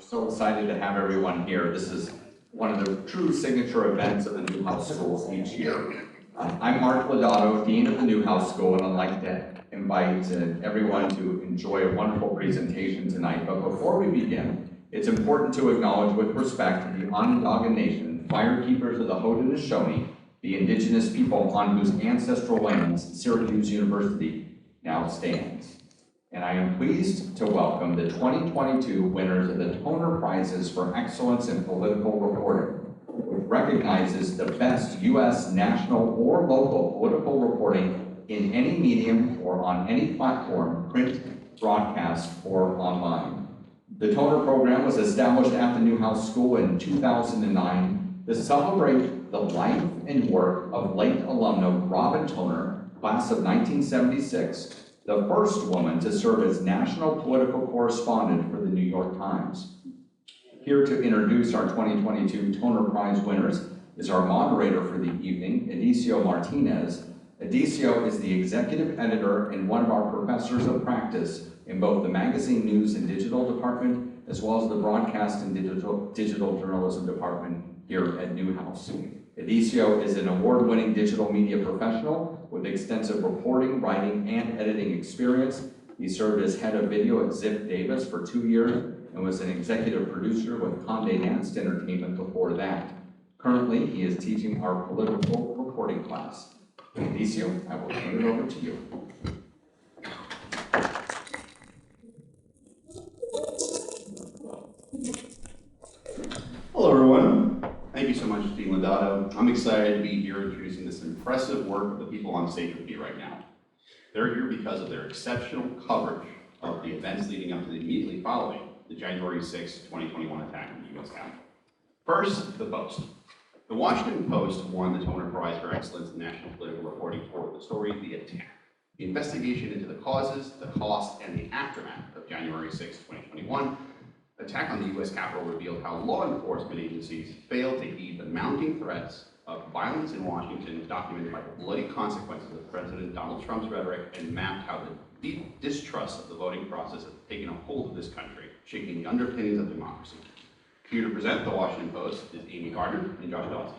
So excited to have everyone here. This is one of the true signature events of the Newhouse School each year. I'm Mark Lodato, Dean of the Newhouse School, and I'd like to invite everyone to enjoy a wonderful presentation tonight. But before we begin, it's important to acknowledge with respect the Onondaga Nation, firekeepers of the Haudenosaunee, the indigenous people on whose ancestral lands Syracuse University now stands. And I am pleased to welcome the 2022 winners of the Toner Prizes for Excellence in Political Reporting, which recognizes the best U.S. national or local political reporting in any medium or on any platform, print, broadcast, or online. The Toner program was established at the Newhouse School in 2009 to celebrate the life and work of late alumna Robin Toner, class of 1976, the first woman to serve as national political correspondent for the New York Times. Here to introduce our 2022 Toner Prize winners is our moderator for the evening, Edecio Martinez. Edecio is the executive editor and one of our professors of practice in both the magazine news and digital department, as well as the broadcast and digital journalism department here at Newhouse. Edecio is an award-winning digital media professional with extensive reporting, writing, and editing experience. He served as head of video at Ziff Davis for 2 years and was an executive producer with Condé Nast Entertainment before that. Currently, he is teaching our political reporting class. Edecio, I will turn it over to you. Hello, everyone. Thank you so much, Dean Lodato. I'm excited to be here introducing this impressive work of the people on stage with me right now. They're here because of their exceptional coverage of the events leading up to the immediately following the January 6, 2021 attack on the U.S. Capitol. First, the Post. The Washington Post won the Toner Prize for Excellence in National Political Reporting for the story The Attack. The investigation into the causes, the cost, and the aftermath of January 6, 2021 attack on the U.S. Capitol revealed how law enforcement agencies failed to heed the mounting threats of violence in Washington, documented by the bloody consequences of President Donald Trump's rhetoric, and mapped how the deep distrust of the voting process has taken a hold of this country, shaking the underpinnings of democracy. Here to present the Washington Post is Amy Gardner and Josh Dawsey.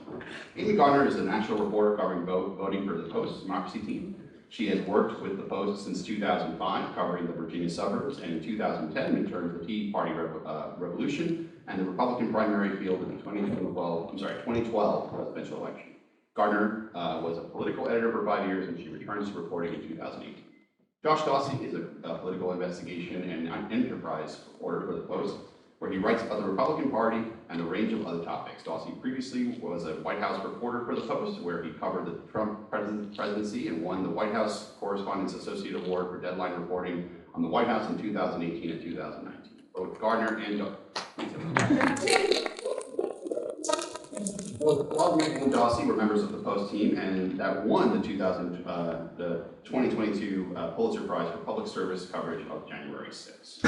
Amy Gardner is a national reporter covering voting for the Post's democracy team. She has worked with the Post since 2005, covering the Virginia suburbs, and in 2010 returned to the Tea Party revolution and the Republican primary field in the 2012 presidential election. Gardner was a political editor for 5 years, and she returns to reporting in 2018. Josh Dawsey is a political investigation and enterprise reporter for the Post, where he writes about the Republican Party and a range of other topics. Dawsey previously was a White House reporter for the Post, where he covered the Trump presidency and won the White House Correspondents Associate Award for deadline reporting on the White House in 2018 and 2019. Both Gardner and Dawsey were members of the Post team, and that won the 2022 Pulitzer Prize for public service coverage of January 6.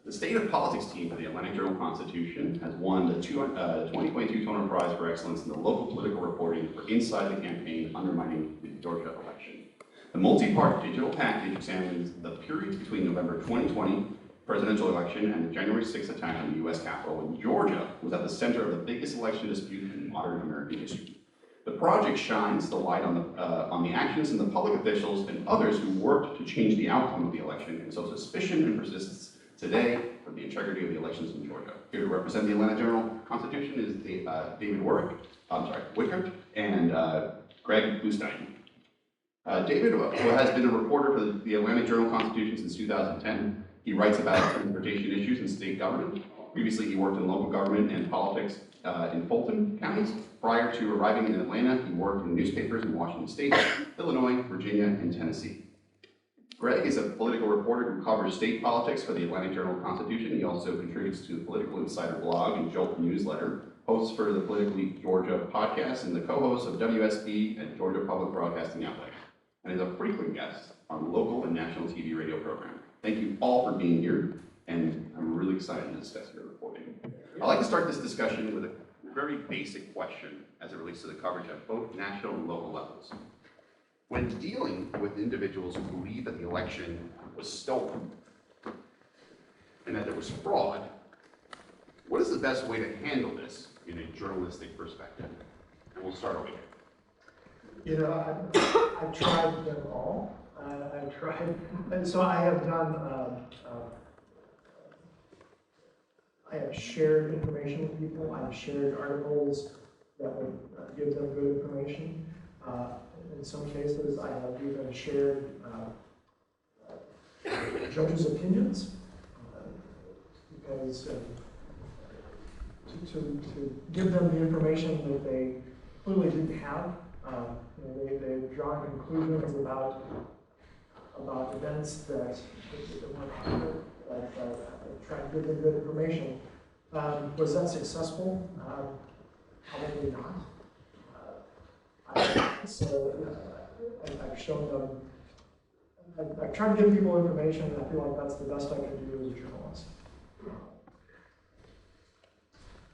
The State of Politics team for the Atlantic Journal-Constitution has won the 2022 Toner Prize for Excellence in the local political reporting for Inside the Campaign Undermining the Georgia Election. The multi-part digital package examines the periods between November 2020 presidential election and the January 6th attack on the U.S. Capitol, when Georgia was at the center of the biggest election dispute in modern American history. The project shines the light on the actions of the public officials and others who worked to change the outcome of the election, and so suspicion and persists today for the integrity of the elections in Georgia. Here to represent the Atlanta Journal-Constitution is David Wickert and Greg Bluestein. David has been a reporter for the Atlanta Journal-Constitution since 2010. He writes about transportation issues in state government. Previously, he worked in local government and politics in Fulton counties. Prior to arriving in Atlanta, he worked in newspapers in Washington State, Illinois, Virginia, and Tennessee. Greg is a political reporter who covers state politics for the Atlantic Journal-Constitution. He also contributes to the Political Insider blog and Jolt newsletter, hosts for the Politically Georgia podcast, and the co-host of WSB and Georgia Public Broadcasting Outlet, and is a frequent guest on local and national TV radio programs. Thank you all for being here, and I'm really excited to discuss your reporting. I'd like to start this discussion with a very basic question as it relates to the coverage at both national and local levels. When dealing with individuals who believe that the election was stolen and that there was fraud, What is the best way to handle this in a journalistic perspective? And we'll start over here. You know, I've tried them all. I've tried, and so I have done, I have shared information with people. I've shared articles that would give them good information. In some cases, I have even shared judges' opinions because to give them the information that they clearly didn't have. They've drawn conclusions about events that weren't happening. I've tried to give them good information. Was that successful? Probably not. I've shown them, I've tried to give people information, and I feel like that's the best I can do as a journalist.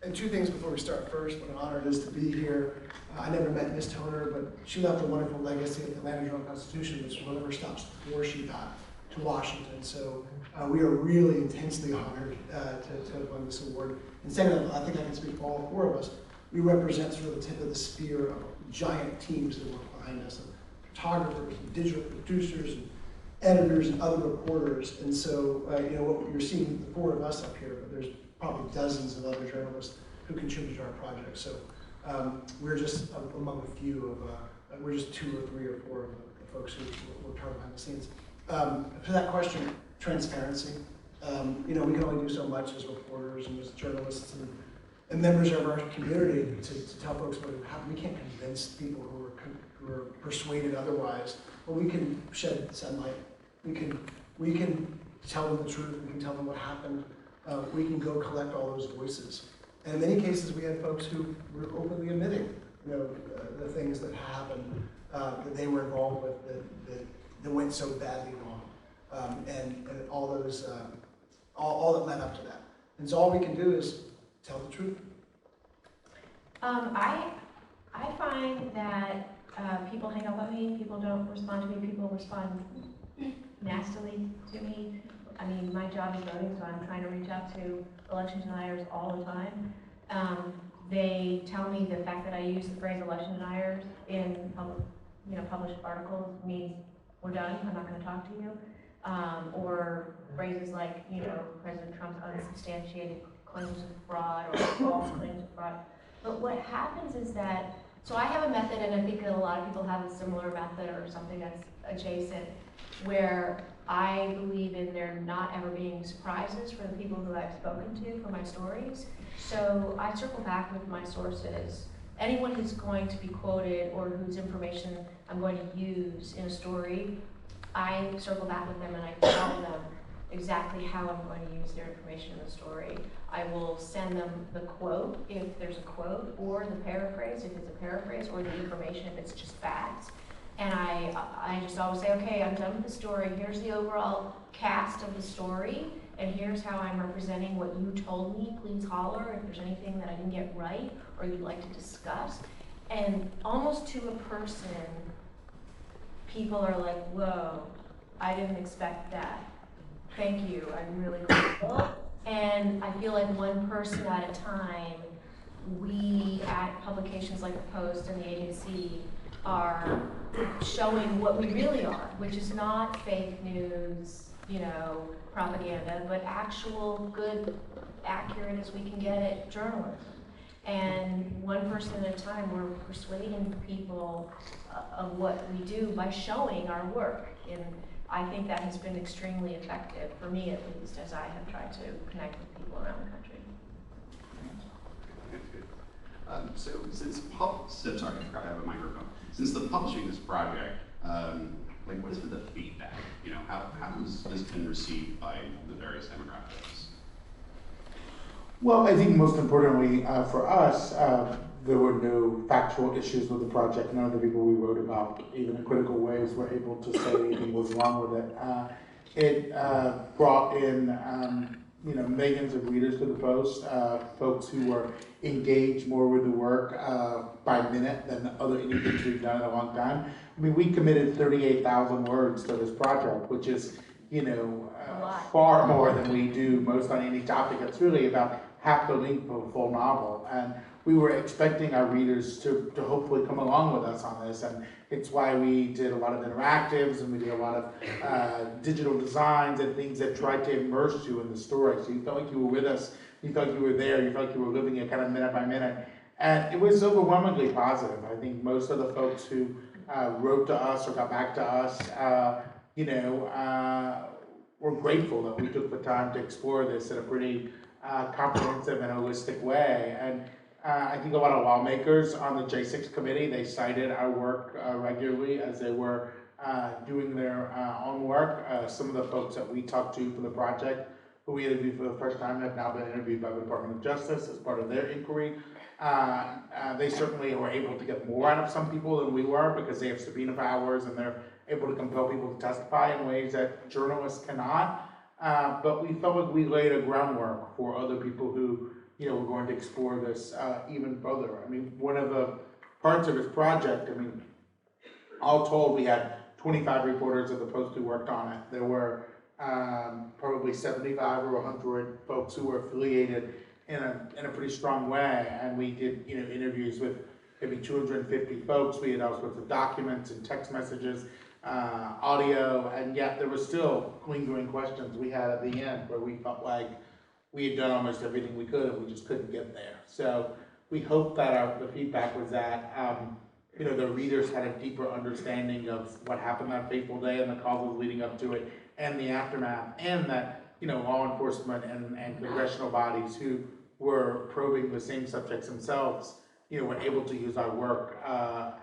And two things before we start. First, what an honor it is to be here. I never met Miss Toner, but she left a wonderful legacy at the Atlanta Journal-Constitution, which was one of her stops before she got to Washington. So we are really intensely honored to have won this award. And second, I think I can speak for all four of us. We represent sort of the tip of the spear of giant teams that work behind us, of photographers, and digital producers, and editors, and other reporters. And so, you know, what you're seeing, the four of us up here, but there's probably dozens of other journalists who contribute to our project. So we're just among a few of, we're just 2 or 3 or 4 of the folks who work hard behind the scenes. For that question, transparency. You know, we can only do so much as reporters and as journalists and members of our community to tell folks what happened. We can't convince people who are persuaded otherwise, but we can shed sunlight. We can tell them the truth. We can tell them what happened. We can go collect all those voices. And in many cases, we had folks who were openly admitting, you know, the things that happened that they were involved with that went so badly wrong, and all those all that led up to that. And so all we can do is tell the truth. I find that people hang up on me. People don't respond to me. People respond nastily to me. I mean, my job is voting, so I'm trying to reach out to election deniers all the time. They tell me the fact that I use the phrase election deniers in published articles means we're done, I'm not going to talk to you. Or phrases like, you know, President Trump's unsubstantiated claims of fraud or false claims of fraud. But what happens is that, so I have a method, and I think that a lot of people have a similar method or something that's adjacent, where I believe in there not ever being surprises for the people who I've spoken to for my stories. So I circle back with my sources. Anyone who's going to be quoted or whose information I'm going to use in a story, I circle back with them and I tell them exactly how I'm going to use their information in the story. I will send them the quote if there's a quote, or the paraphrase if it's a paraphrase, or the information if it's just facts. And I just always say, okay, I'm done with the story. Here's the overall cast of the story, and here's how I'm representing what you told me. Please holler if there's anything that I didn't get right or you'd like to discuss. And almost to a person, people are like, whoa, I didn't expect that. Thank you, I'm really grateful. And I feel like one person at a time, we at publications like the Post and the ABC are showing what we really are, which is not fake news, you know, propaganda, but actual good, accurate as we can get it journalism. And one person at a time, we're persuading people of what we do by showing our work. And I think that has been extremely effective, for me at least, as I have tried to connect with people around the country. So since sorry, I have a microphone. Since the publishing this project, like what has been the feedback? You know, how has this been received by the various demographics? Well, I think most importantly for us, there were no factual issues with the project. None of the people we wrote about, even in critical ways, were able to say anything was wrong with it. It brought in millions of readers to the Post, folks who were engaged more with the work by minute than other anything we've done in a long time. I mean, we committed 38,000 words to this project, which is, far more than we do most on any topic. It's really about half the length of a full novel. And we were expecting our readers to hopefully come along with us on this. And it's why we did a lot of interactives and we did a lot of digital designs and things that tried to immerse you in the story. So you felt like you were with us, you felt like you were there, you felt like you were living it kind of minute by minute. And it was overwhelmingly positive. I think most of the folks who wrote to us or got back to us, we're grateful that we took the time to explore this in a pretty comprehensive and holistic way. And I think a lot of lawmakers on the J6 committee, they cited our work regularly as they were doing their own work. Some of the folks that we talked to for the project, who we interviewed for the first time, have now been interviewed by the Department of Justice as part of their inquiry. They certainly were able to get more out of some people than we were because they have subpoena powers and they're able to compel people to testify in ways that journalists cannot. But we felt like we laid a groundwork for other people who, were going to explore this even further. I mean, one of the parts of this project, all told, we had 25 reporters of the Post who worked on it. There were probably 75 or 100 folks who were affiliated in a pretty strong way, and we did interviews with maybe 250 folks. We had all sorts of documents and text messages, audio, and yet there were still lingering questions we had at the end where we felt like we had done almost everything we could and we just couldn't get there. So we hope that the feedback was that the readers had a deeper understanding of what happened that fateful day and the causes leading up to it and the aftermath, and that law enforcement and congressional bodies who were probing the same subjects themselves, were able to use our work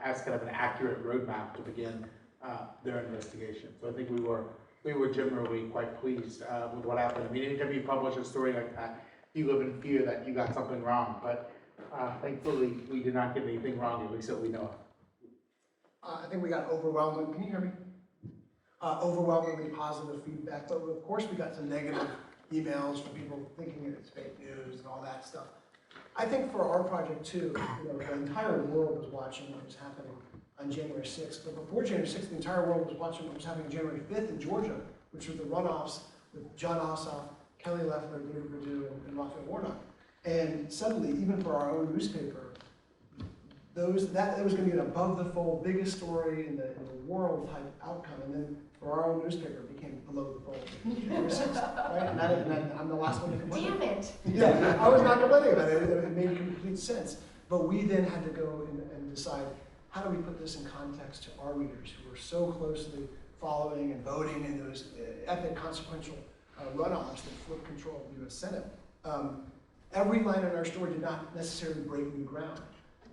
as kind of an accurate roadmap to begin their investigation. So I think we were generally quite pleased with what happened. I mean, anytime you publish a story like that, you live in fear that you got something wrong. But thankfully, we did not get anything wrong, at least that we know of. I think we got overwhelming, can you hear me? Overwhelmingly positive feedback, but of course we got some negative emails from people thinking it's fake news and all that stuff. I think for our project too, the entire world was watching what was happening on January 6th, but before January 6th, the entire world was watching what was happening January 5th in Georgia, which were the runoffs with John Ossoff, Kelly Loeffler, David Perdue, and Raphael Warnock. And suddenly, even for our own newspaper, that was going to be an above-the-fold, biggest story in the world type outcome, and then for our own newspaper, it became below the fold. Right? And I'm the last one to complain. Damn it! Yeah, I was not complaining about it. It made complete sense. But we then had to go and decide, how do we put this in context to our readers who were so closely following and voting in those epic consequential runoffs that flipped control of the U.S. Senate. Every line in our story did not necessarily break new ground.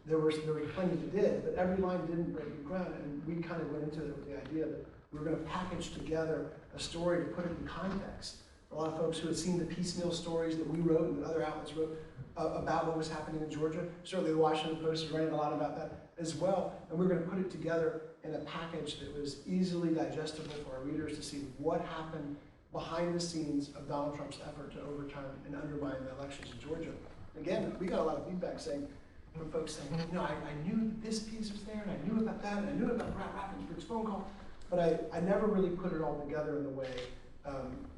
There were plenty that did, but every line didn't break new ground, and we kind of went into it with the idea that we were going to package together a story to put it in context. A lot of folks who had seen the piecemeal stories that we wrote and that other outlets wrote about what was happening in Georgia. Certainly the Washington Post is writing a lot about that as well, and we're going to put it together in a package that was easily digestible for our readers to see what happened behind the scenes of Donald Trump's effort to overturn and undermine the elections in Georgia. Again, we got a lot of feedback saying, from folks saying, I knew this piece was there, and I knew about that, and I knew about Brad Raffensperger's phone call, but I never really put it all together in the way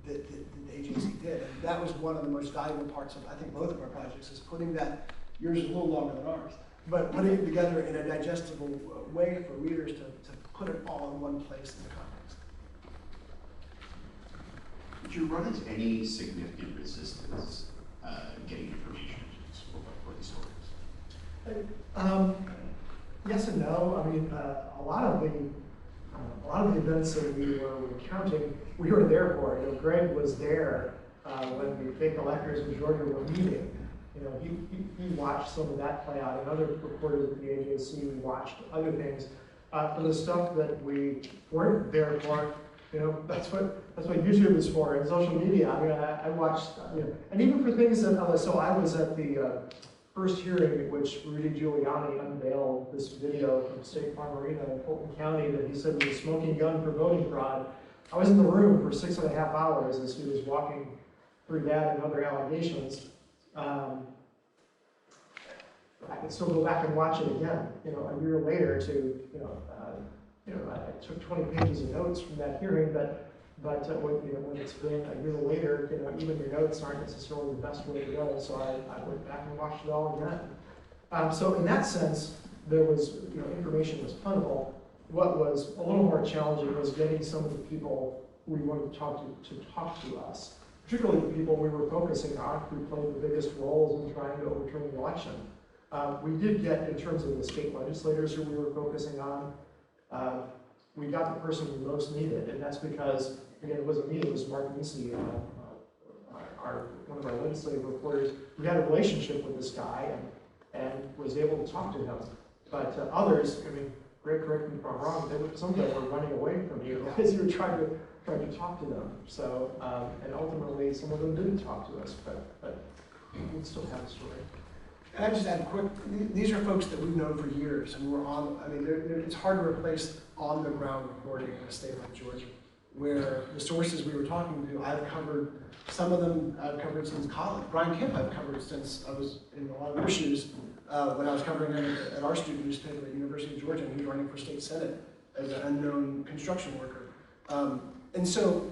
that the agency did. And that was one of the most valuable parts of, I think, both of our projects, is putting that, yours is a little longer than ours, but putting it together in a digestible way for readers to put it all in one place in the context. Did you run into any significant resistance getting information for these stories? Yes and no. I mean, a lot of the events that we were recounting, we were there for. Greg was there when the fake electors in Georgia were meeting. He watched some of that play out, and other reporters at the AJC watched other things. For the stuff that we weren't there for, that's what YouTube is for, and social media. I mean, I watched, and even for things that, so I was at the first hearing in which Rudy Giuliani unveiled this video from State Farm Arena in Fulton County that he said was a smoking gun for voting fraud. I was in the room for 6.5 hours as he was walking through that and other allegations. I could still go back and watch it again, a year later to, I took 20 pages of notes from that hearing, but But when it's been a year later, even your notes aren't necessarily the best way to go. So I went back and watched it all again. So in that sense, there was, information was plentiful. What was a little more challenging was getting some of the people we wanted to talk to us, particularly the people we were focusing on, who played the biggest roles in trying to overturn the election. We did get, in terms of the state legislators who we were focusing on, we got the person we most needed, and that's because, again, it wasn't me, it was Mark Nisi, one of our legislative reporters, who had a relationship with this guy and was able to talk to him. But others, Greg, correct me if I'm wrong, some of them were running away from you because you were trying to talk to them. So, and ultimately, some of them didn't talk to us, but we still have a story. And I just add quick, these are folks that we've known for years, and we're on, it's hard to replace on-the-ground reporting in a state like Georgia, where the sources we were talking to, I've covered, some of them I've covered since college. Brian Kemp I've covered since I was in a lot of their shoes, when I was covering him at our student newspaper at the University of Georgia, and he was running for state senate as an unknown construction worker. And so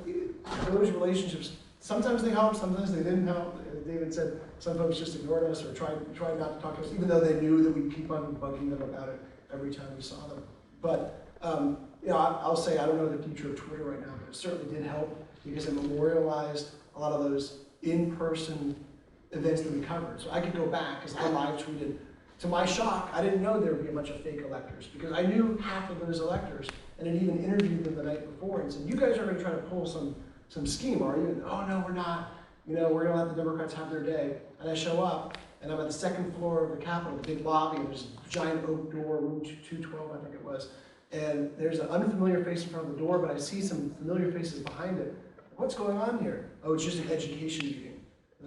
those relationships, sometimes they helped, sometimes they didn't help. David said some folks just ignored us or tried not to talk to us, even though they knew that we'd keep on bugging them about it every time we saw them. But I'll say I don't know the future of Twitter right now, but it certainly did help because it memorialized a lot of those in-person events that we covered. So I could go back, because I live tweeted. To my shock, I didn't know there would be a bunch of fake electors, because I knew half of those electors and had even interviewed them the night before and said, you guys are going to try to pull some scheme, are you? And, oh, no, we're not. We're going to let the Democrats have their day. And I show up, and I'm at the second floor of the Capitol, the big lobby, and there's a giant oak door, room 212, I think it was. And there's an unfamiliar face in front of the door, but I see some familiar faces behind it. What's going on here? Oh, it's just an education meeting.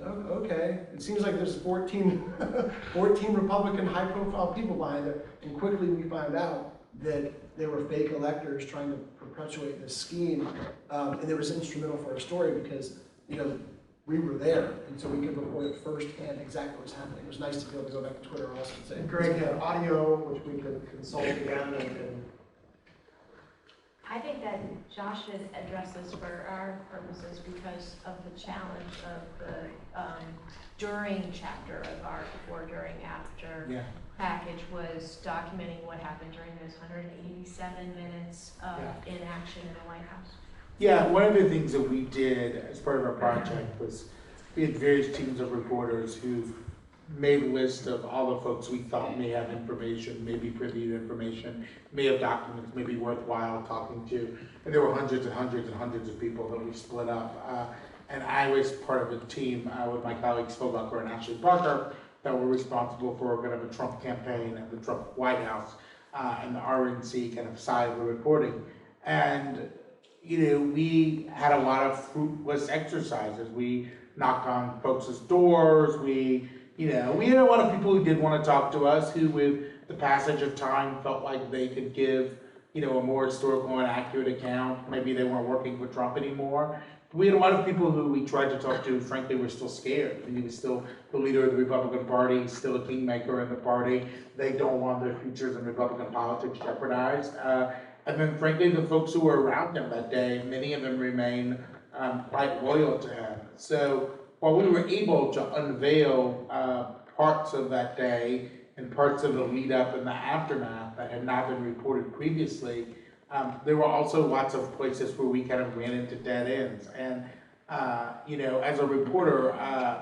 Okay, it seems like there's 14 Republican high-profile people behind it, and quickly we find out that they were fake electors trying to perpetuate this scheme, and it was instrumental for our story because, we were there, and so we could report it firsthand exactly what was happening. It was nice to be able to go back to Twitter also and say, And Greg had audio, which we could consult again, and I think that Josh should address this for our purposes because of the challenge of the during chapter of our before, during, after package was documenting what happened during those 187 minutes of inaction in the White House. Yeah, one of the things that we did as part of our project was we had various teams of reporters who made a list of all the folks we thought may have information, maybe privy to information, may have documents, may be worthwhile talking to. And there were hundreds and hundreds and hundreds of people that we split up. And I was part of a team with my colleagues Phil Bucker and Ashley Parker that were responsible for kind of a Trump campaign and the Trump White House and the RNC kind of side of the reporting. And we had a lot of fruitless exercises. We knocked on folks' doors. We had a lot of people who did want to talk to us, who with the passage of time felt like they could give, a more historical and accurate account. Maybe they weren't working with Trump anymore. We had a lot of people who we tried to talk to, frankly, were still scared. He was still the leader of the Republican Party, still a kingmaker in the party. They don't want their futures in Republican politics jeopardized. And then, frankly, the folks who were around him that day, many of them remain quite loyal to him. So while we were able to unveil parts of that day and parts of the lead up and the aftermath that had not been reported previously, there were also lots of places where we kind of ran into dead ends. And, as a reporter,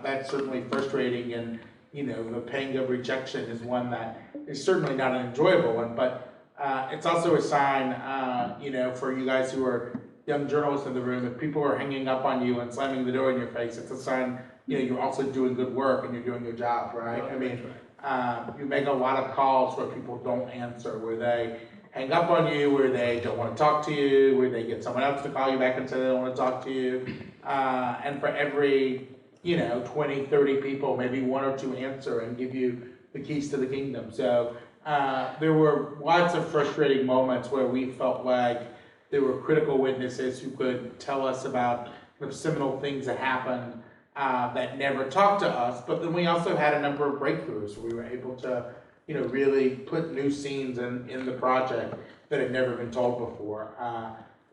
that's certainly frustrating. And, the pang of rejection is one that is certainly not an enjoyable one, but it's also a sign, for you guys who are young journalists in the room, if people are hanging up on you and slamming the door in your face, it's a sign, you're also doing good work and you're doing your job, right? You make a lot of calls where people don't answer, where they hang up on you, where they don't want to talk to you, where they get someone else to call you back and say they don't want to talk to you. And for every, 20, 30 people, maybe one or two answer and give you the keys to the kingdom. So there were lots of frustrating moments where we felt like there were critical witnesses who could tell us about the seminal things that happened that never talked to us. But then we also had a number of breakthroughs where we were able to, really put new scenes in the project that had never been told before.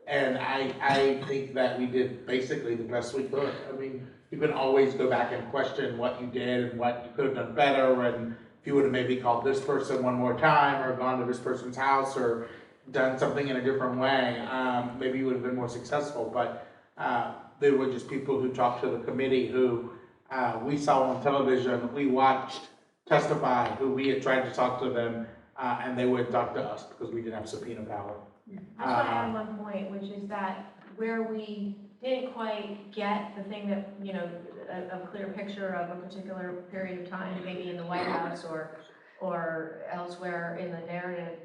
And I think that we did basically the best we could. I mean, you can always go back and question what you did and what you could have done better, and if you would have maybe called this person one more time, or gone to this person's house, or done something in a different way, maybe you would have been more successful. But there were just people who talked to the committee who we saw on television, we watched testify, who we had tried to talk to them, and they wouldn't talk to us because we didn't have subpoena power. I just want to add one point, which is that where we didn't quite get the thing that, you know, a clear picture of a particular period of time, maybe in the White House or elsewhere in the narrative,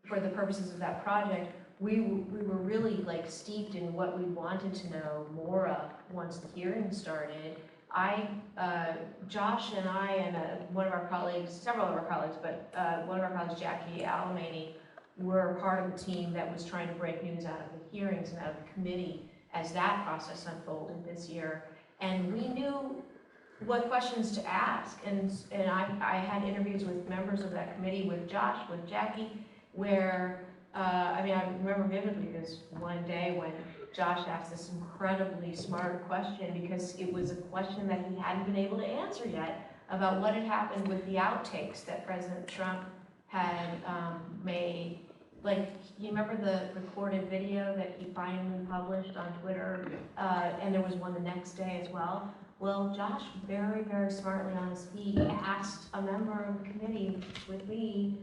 for the purposes of that project, we were really like steeped in what we wanted to know more of once the hearing started. Josh and I and one of our colleagues, several of our colleagues, but one of our colleagues, Jackie Alamany, were part of the team that was trying to break news out of the hearings and out of the committee as that process unfolded this year. And we knew what questions to ask. And I had interviews with members of that committee, with Josh, with Jackie, where, I mean, I remember vividly this one day when Josh asked this incredibly smart question, because it was a question that he hadn't been able to answer yet, about what had happened with the outtakes that President Trump had made. Like, you remember the recorded video that he finally published on Twitter? And there was one the next day as well. Well, Josh, very, very smartly on his feet, asked a member of the committee with me,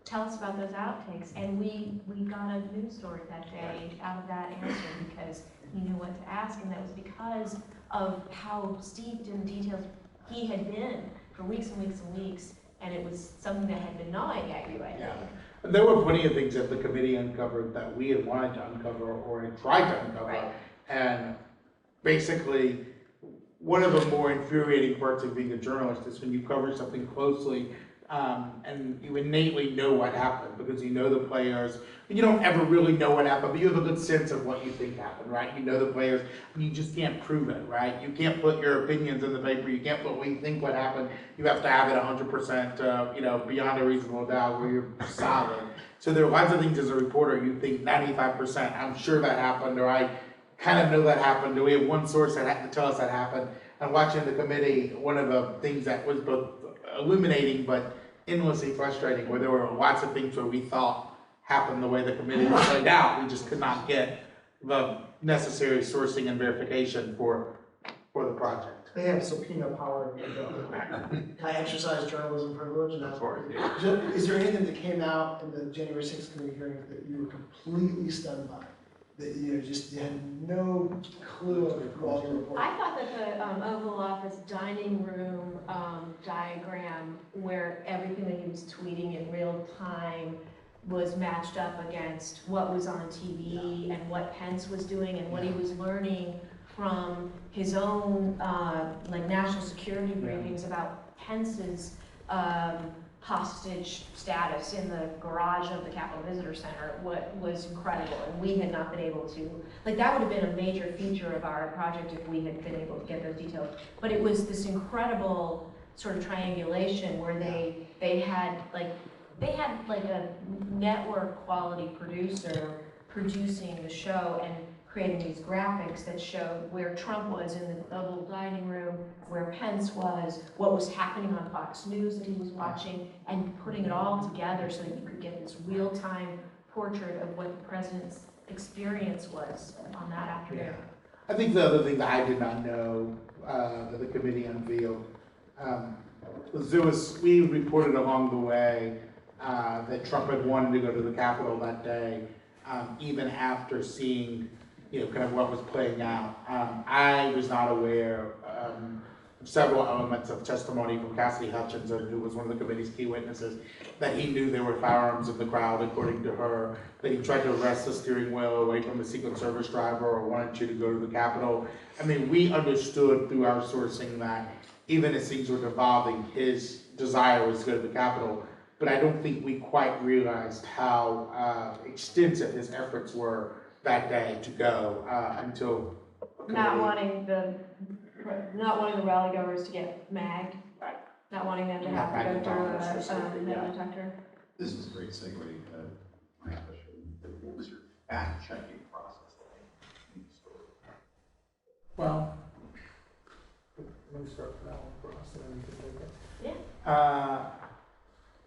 tell us about those outtakes. And we got a news story that day out of that answer, because he knew what to ask, and that was because of how steeped in details he had been for weeks and weeks and weeks, and it was something that had been gnawing at you, I think. Yeah. There were plenty of things that the committee uncovered that we had wanted to uncover or had tried to uncover. Right. And basically, one of the more infuriating parts of being a journalist is when you cover something closely and you innately know what happened, because you know the players. You don't ever really know what happened, but you have a good sense of what you think happened, right? You know the players, and you just can't prove it, right? You can't put your opinions in the paper. You can't put what you think what happened. You have to have it 100%, you know, beyond a reasonable doubt, where you're solid. So there are lots of things as a reporter you think 95%, I'm sure that happened, or I kind of know that happened, or we have one source that had to tell us that happened. And watching the committee, one of the things that was both illuminating but endlessly frustrating, where there were lots of things where we thought happened the way the committee was laid out. We just could not get the necessary sourcing and verification for the project. They have subpoena power in the bill. Can I exercise journalism privilege? And Of course, yeah. is there anything that came out in the January 6th committee hearing that you were completely stunned by? That you had no clue of while you were reporting? I thought that the Oval Office dining room diagram, where everything that he was tweeting in real time was matched up against what was on TV and what Pence was doing and what he was learning from his own like national security briefings about Pence's hostage status in the garage of the Capitol Visitor Center, what was incredible, and we had not been able to, like, that would have been a major feature of our project if we had been able to get those details. But it was this incredible sort of triangulation where they had like a network quality producer producing the show and creating these graphics that showed where Trump was in the Oval Dining Room, where Pence was, what was happening on Fox News that he was watching, and putting it all together so that you could get this real-time portrait of what the president's experience was on that afternoon. I think the other thing that I did not know that the committee unveiled was we reported along the way that Trump had wanted to go to the Capitol that day, even after seeing kind of what was playing out. I was not aware of several elements of testimony from Cassidy Hutchinson, who was one of the committee's key witnesses, that he knew there were firearms in the crowd, according to her, that he tried to wrest the steering wheel away from the Secret Service driver or wanted you to go to the Capitol. I mean, we understood through our sourcing that even as things were evolving, his desire was to go to the Capitol, but I don't think we quite realized how extensive his efforts were that day to go until Not wanting the rally goers to get magged, Right. not wanting them to Yeah, have to go through magnetometers or something, metal yeah. detector. This is a great segue. My question is your fact-checking process. Well, let me start with that one for us, and then you can take it. Yeah.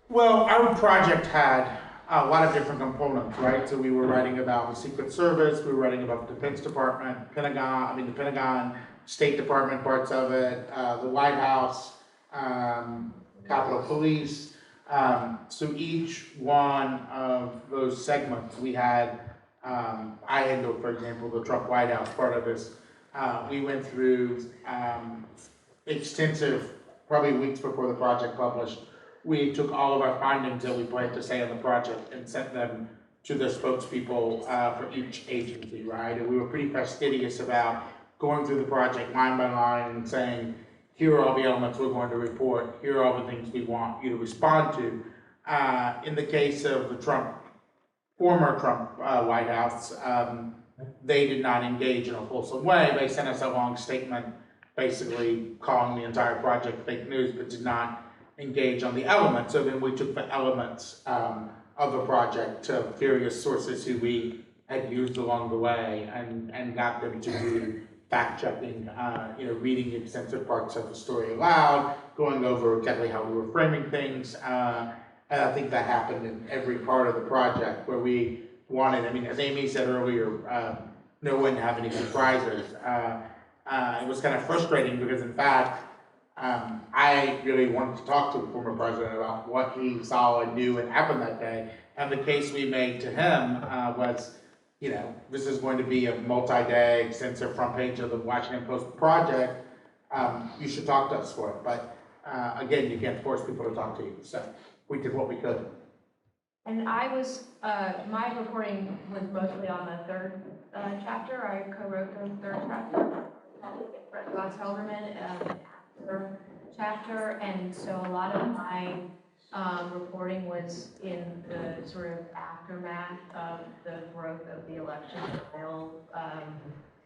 Well, our project had a lot of different components, right? So we were writing about the Secret Service, we were writing about the Defense Department, the Pentagon, State Department parts of it, the White House, Capitol Police. So each one of those segments, we had, I handled, for example, the Trump White House part of this. We went through extensive, probably weeks before the project published. We took all of our findings that we planned to say on the project and sent them to the spokespeople for each agency, right? And we were pretty fastidious about going through the project line by line and saying, here are all the elements we're going to report, here are all the things we want you to respond to. In the case of the former Trump White House, they did not engage in a wholesome way. They sent us a long statement basically calling the entire project fake news, but did not engage on the elements. So then we took the elements of the project to various sources who we had used along the way and got them to do fact checking, reading extensive parts of the story aloud, going over exactly how we were framing things. And I think that happened in every part of the project where we wanted, as Amy said earlier, no one have any surprises. It was kind of frustrating because in fact, I really wanted to talk to the former president about what he saw and knew and happened that day. And the case we made to him was, this is going to be a multi-day extensive front page of the Washington Post project. You should talk to us for it. But again, you can't force people to talk to you. So we did what we could. And I was, my reporting was mostly on the third chapter. I co-wrote the third chapter. Glass Helderman chapter, and so a lot of my reporting was in the sort of aftermath of the growth of the election denial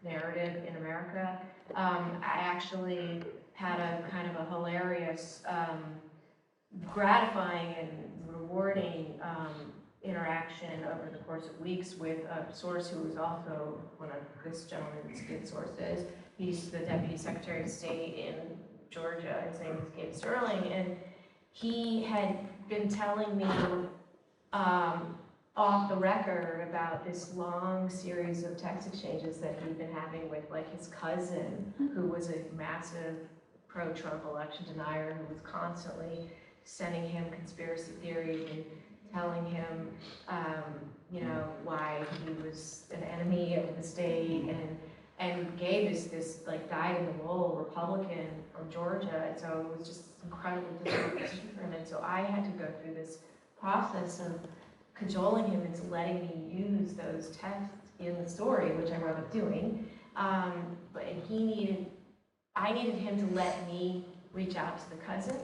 narrative in America. I actually had a kind of a hilarious, gratifying and rewarding interaction over the course of weeks with a source who was also one of this gentleman's good sources. He's the Deputy Secretary of State in Georgia. His name is Gabe Sterling, and he had been telling me off the record about this long series of text exchanges that he'd been having with his cousin, who was a massive pro-Trump election denier, who was constantly sending him conspiracy theories and telling him, why he was an enemy of the state, and Gabe is this dyed-in-the-wool Republican from Georgia, and so it was just incredibly difficult for him. And so I had to go through this process of cajoling him into letting me use those texts in the story, which I wound up doing. But I needed him to let me reach out to the cousin,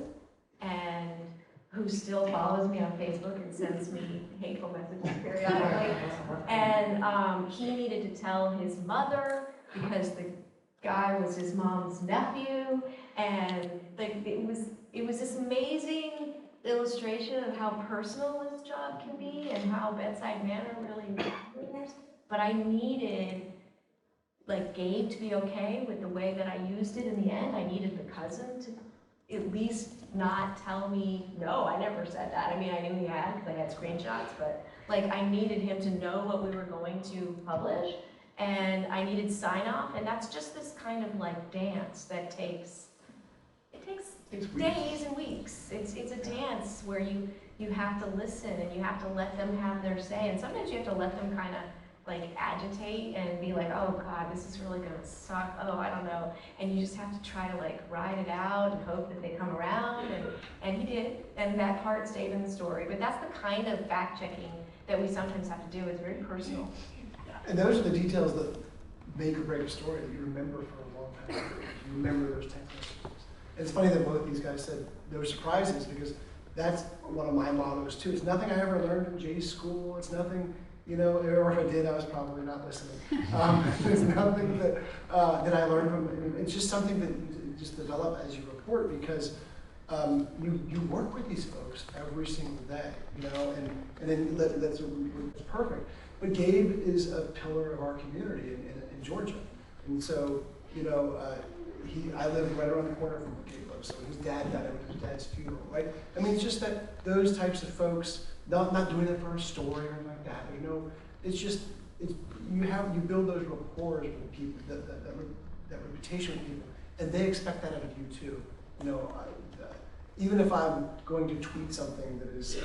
and who still follows me on Facebook and sends me hateful messages periodically. And he needed to tell his mother, because the guy was his mom's nephew, and it was this amazing illustration of how personal this job can be and how bedside manner really matters. But I needed Gabe to be okay with the way that I used it in the end. I needed the cousin to at least not tell me, no, I never said that. I knew he had, because I had screenshots, but I needed him to know what we were going to publish. And I needed sign off, and that's just this kind of dance that takes days and weeks. It's a dance where you have to listen and you have to let them have their say, and sometimes you have to let them kind of agitate and be oh God, this is really gonna suck, oh I don't know, and you just have to try to ride it out and hope that they come around, and he did, and that part stayed in the story. But that's the kind of fact checking that we sometimes have to do. It's very personal. And those are the details that make or break a story that you remember for a long time. You remember those text messages. And it's funny that both these guys said there were surprises, because that's one of my mottos too. It's nothing I ever learned in Jay's school. It's nothing, or if I did, I was probably not listening. It's nothing that I learned from. It's just something that you just develop as you report, because you work with these folks every single day, and then that's perfect. But Gabe is a pillar of our community in Georgia. And so I live right around the corner from where Gabe lives, so his dad died at his dad's funeral, right? I mean, it's just that those types of folks, not doing it for a story or anything like that, it's just, you build those rapports with people, that reputation with people, and they expect that out of you too. Even if I'm going to tweet something that is,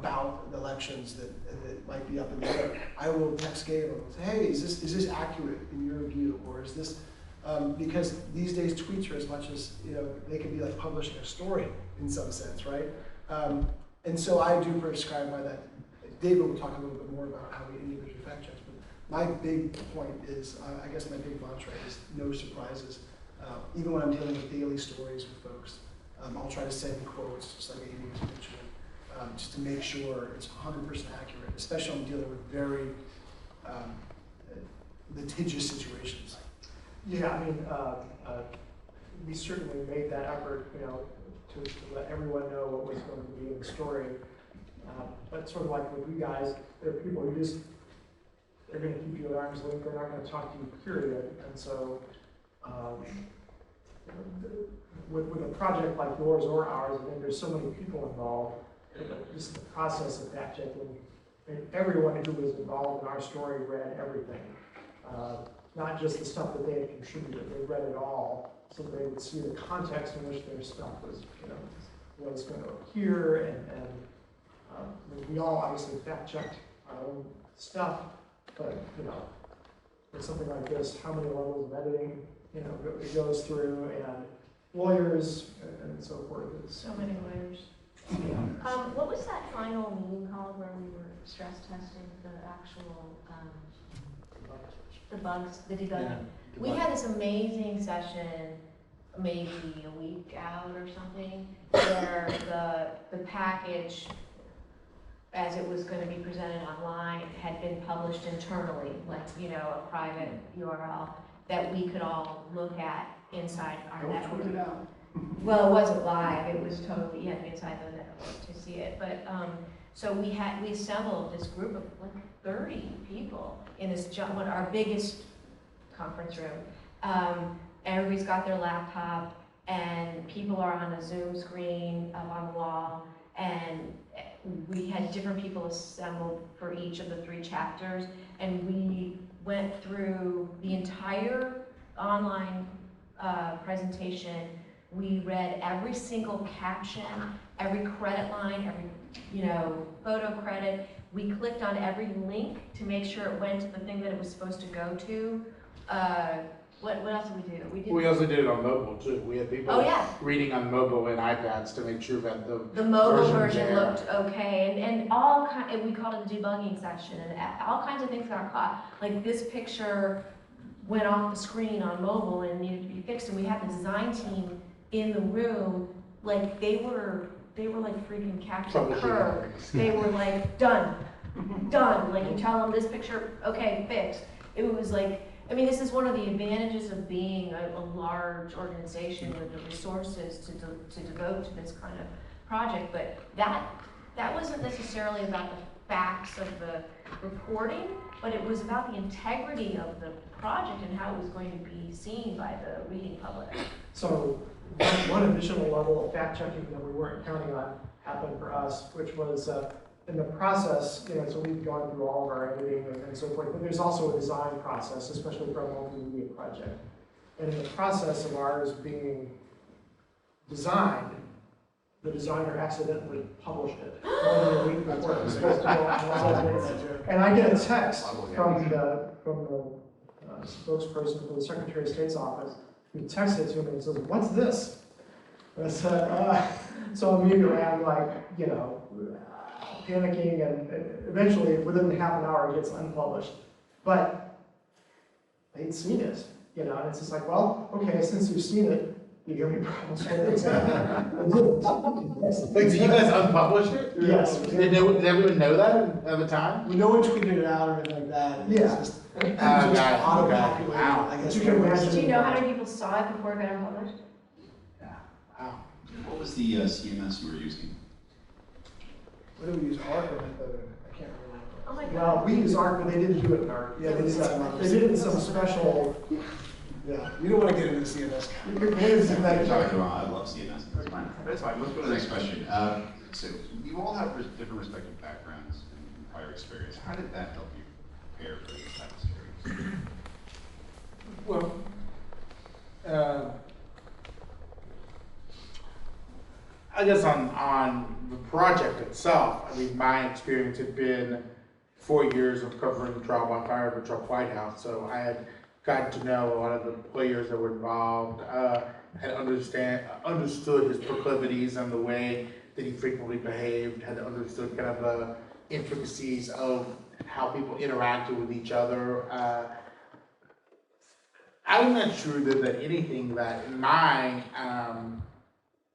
about the elections that might be up in the air, I will text Gabe and say, hey, is this accurate in your view, or is this, because these days tweets are as much as, they can be like publishing a story in some sense, right? And so I do prescribe by that. David will talk a little bit more about how we individually fact checks, but my big point is, I guess my big mantra is no surprises. Even when I'm dealing with daily stories with folks, I'll try to send quotes, just like Amy was mentioning, just to make sure it's 100% accurate, especially when I'm dealing with very litigious situations. Yeah, I mean, we certainly made that effort, to let everyone know what was going to be in the story. But sort of like with you guys, there are people who they're going to keep you at arm's length, they're not going to talk to you, period. And so, with a project like yours or ours, I think there's so many people involved, just the process of fact checking, and everyone who was involved in our story read everything. Not just the stuff that they had contributed, they read it all, so they would see the context in which their stuff was, was going to appear, and we all obviously fact checked our own stuff, but with something like this, how many levels of editing, it goes through, and lawyers and so forth. So many lawyers. What was that final meeting called where we were stress testing the actual, the bugs, the debugging? Yeah. We had this amazing session, maybe a week out or something, where the package, as it was going to be presented online, had been published internally, like, a private URL that we could all look at inside our network. Tweet it out. Well, it wasn't live, it was totally, you had to be inside the network to see it, but, so we assembled this group of like 30 people in this, our biggest conference room. Everybody's got their laptop, and people are on a Zoom screen up on the wall, and we had different people assembled for each of the 3 chapters, and we went through the entire online presentation. We read every single caption, every credit line, every photo credit. We clicked on every link to make sure it went to the thing that it was supposed to go to. What else did we do? We also did it on mobile too. We had people reading on mobile and iPads to make sure that the mobile version looked okay, and all kind. We called it the debugging section, and all kinds of things got caught. Like this picture went off the screen on mobile and needed to be fixed, and we had the design team in the room. Like they were like freaking Captain Kirk. They were like done. Like you tell them this picture, okay, fixed. It was like. I mean, this is one of the advantages of being a large organization with the resources to devote to this kind of project, but that wasn't necessarily about the facts of the reporting, but it was about the integrity of the project and how it was going to be seen by the reading public. So one additional level of fact checking that we weren't counting on happened for us, which was in the process, so we've gone through all of our editing and so forth, but there's also a design process, especially for a multimedia project. And in the process of ours being designed, the designer accidentally published it. A week before it was supposed to go online. And I get a text from the spokesperson for the Secretary of State's office who texted to me and says, "What's this?" And I said, so immediately I'm like, panicking, and eventually, within half an hour, it gets unpublished. But they'd seen it, and it's just like, well, okay, since you've seen it, you give me problems with it. Wait, so you guys unpublished it? Yes. Did everyone know that at the time? No one tweeted it out or anything like that. Yeah. It's just auto-populated, Wow. I guess. You can imagine. Do you know how many people saw it before it got unpublished? Wow. What was the CMS you were using? What do we use? Arc or Method? I can't remember. Oh my Well, God. we use ARC, but they didn't do it in ARC. Yeah, they did it in some special, yeah, you don't want to get into the CNS. I love CNS, that's fine. That's fine, let's go to the next question. So you all have different respective backgrounds and prior experience. How did that help you prepare for this type of stories? Well, I guess on the project itself, I mean, my experience had been 4 years of covering trial by fire of the Trump White House, so I had gotten to know a lot of the players that were involved, had understood his proclivities and the way that he frequently behaved, had understood kind of the intricacies of how people interacted with each other. I'm not sure that anything that in my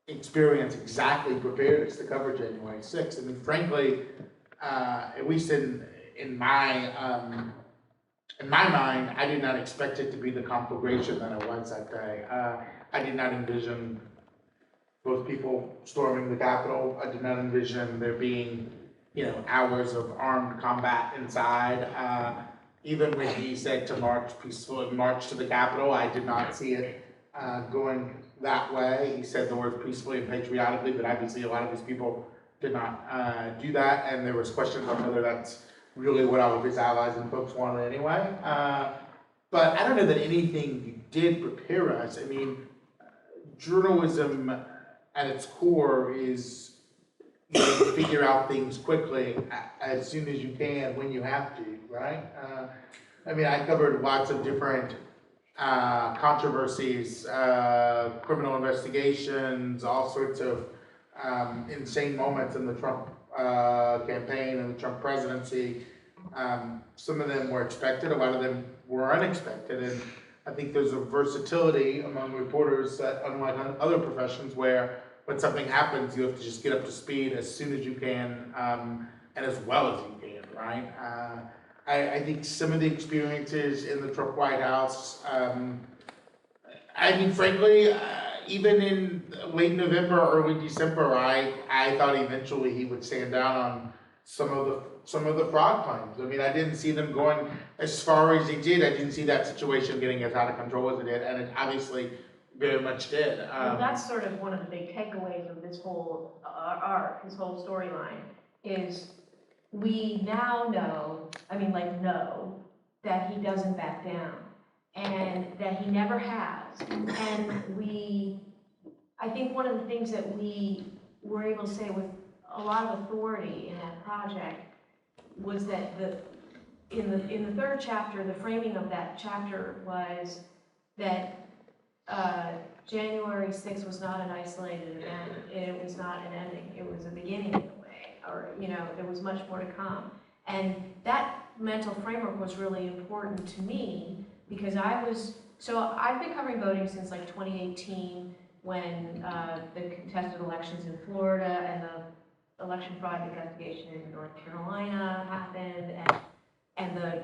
experience exactly prepared us to cover January 6th. I mean, frankly, at least in my mind, I did not expect it to be the conflagration that it was that day. I did not envision both people storming the Capitol. I did not envision there being, hours of armed combat inside. Even when he said to march to the Capitol, I did not see it going that way. He said the words peacefully and patriotically, but obviously a lot of his people did not do that, and there was questions on whether that's really what all of his allies and folks wanted anyway. But I don't know that anything did prepare us. I mean, journalism at its core is you figure out things quickly as soon as you can when you have to, right? I mean, I covered lots of different controversies, criminal investigations, all sorts of insane moments in the Trump campaign and the Trump presidency. Some of them were expected, a lot of them were unexpected, and I think there's a versatility among reporters that, unlike other professions, where when something happens, you have to just get up to speed as soon as you can, and as well as you can, right? I think some of the experiences in the Trump White House, I mean, frankly, even in late November, early December, I thought eventually he would stand down on some of the fraud claims. I mean, I didn't see them going as far as he did. I didn't see that situation getting as out of control as it did, and it obviously very much did. Well, that's sort of one of the big takeaways of this whole arc, this whole storyline, is we now know, that he doesn't back down, and that he never has. And I think one of the things that we were able to say with a lot of authority in that project was that in the third chapter, the framing of that chapter was that January 6th was not an isolated event. It was not an ending. It was a beginning in a way, or there was much more to come. And that mental framework was really important to me because I've been covering voting since like 2018 when the contested elections in Florida and the election fraud investigation in North Carolina happened, and the